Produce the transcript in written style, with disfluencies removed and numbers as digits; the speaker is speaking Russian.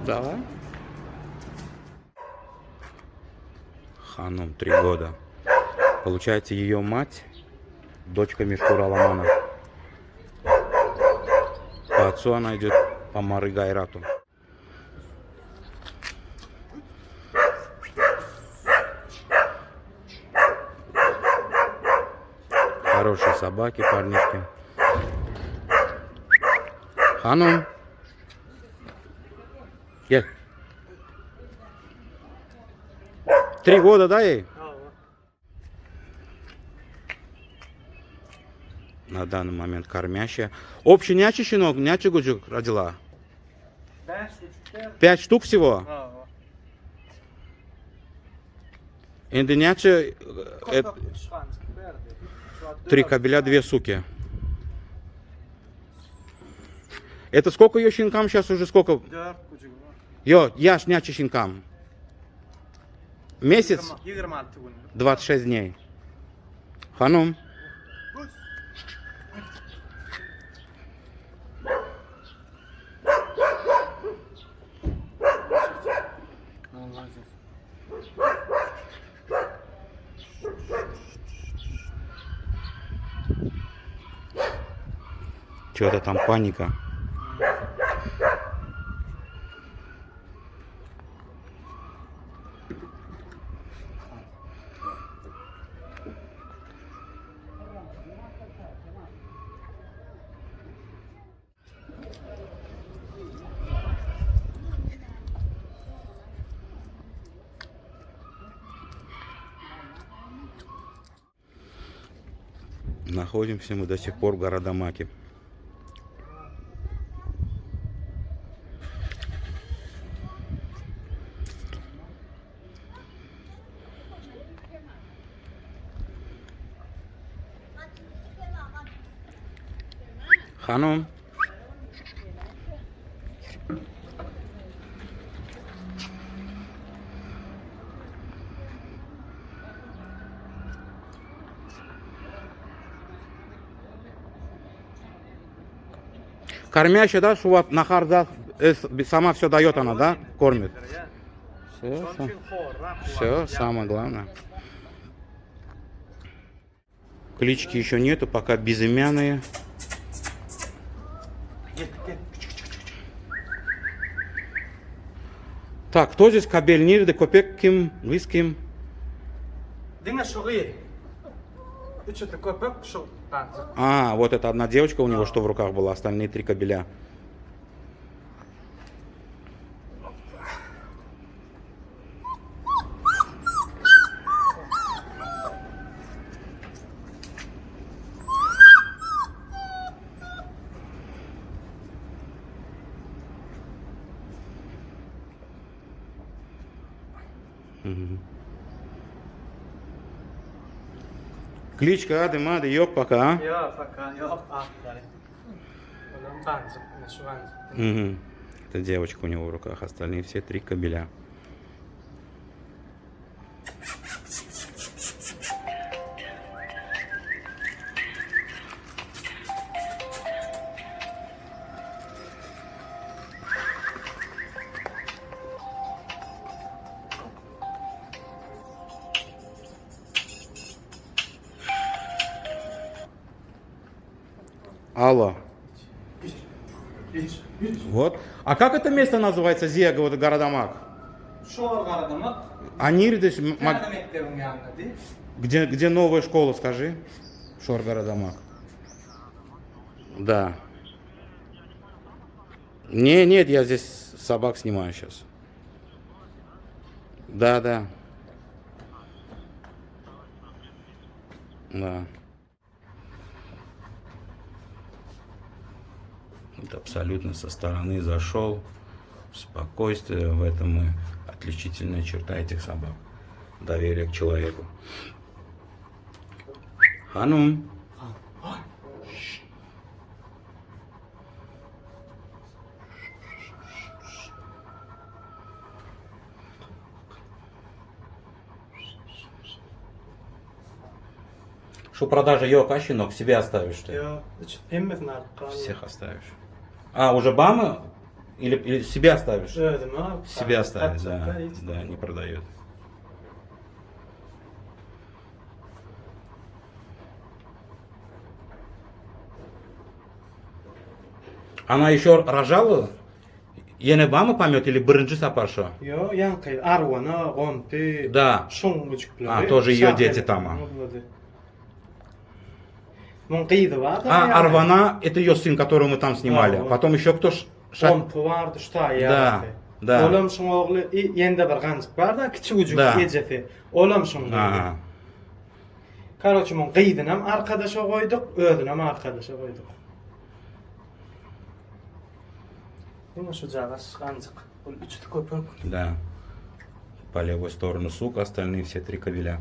Давай. Ханум, 3 года. Получается, ее мать, дочка Мишхура Аламана. По отцу она идет по Мары Гайрату. Хорошие собаки, парнишки. Ханум. Гель. 3 года, да, ей? На данный момент кормящая. Общий нячий щенок, нячий гуджук родила? 5 штук всего? Инды нячий... 3 кобеля, 2 суки. Это сколько ее щенкам сейчас уже? Сколько? Я нячий щенкам. Месяц? 26 дней. Ханум. Что-то там паника. Находимся мы до сих пор в Гарадамаке. Ханум. Кормящая, да, что вот на харда сама все дает она, да, кормит. Все, самое главное. Клички еще нету, пока безымянные. Так, кто здесь кабель нирды, копек ким, виским? А, вот это одна девочка у него, что в руках была, остальные 3 кабеля. Кличка Ады Мады, ёк пока, а? Угу. Это девочка у него в руках, остальные все 3 кабеля. Алло. Вот. А как это место называется, Зиага, вот Гарадамак? Анирдыш, где новая школа, скажи? Шор Гарадамак. Да. Нет, я здесь собак снимаю сейчас. Да. Да. Вот абсолютно со стороны зашел. Спокойствие, в этом и отличительная черта этих собак. Доверие к человеку. Ханум. Что продажа йока, щенок, себе оставишь ты? Всех оставишь. А, уже бамы? Или себе оставишь? Özüm alıp. Себе оставить, да. Satacaklar hiç. Да, не продает. Она еще рожала? Yine var mı pamyot или birinci sapar şu? Yo, yankı, arvana, gonti. Да. Şun buçukları. А, тоже ее şah дети edip, там. olmadı. Bunun kıydı var da. А Арвана, это ее сын, которого мы там снимали. Да, вот. Потом еще кто? Gontu vardı, şta ya. Да, да. Olam şun oğlu, yende bir gancık var da, küçük ucuk Da. ecefi. Olam şun. Ага. Karoçi mun kıydınam arkadaşa koyduk, ödünam arkadaşa koyduk. Bunu şu cağız gancık. Bu üçlü köpük. Да. По левую сторону сук, остальные все три кабеля.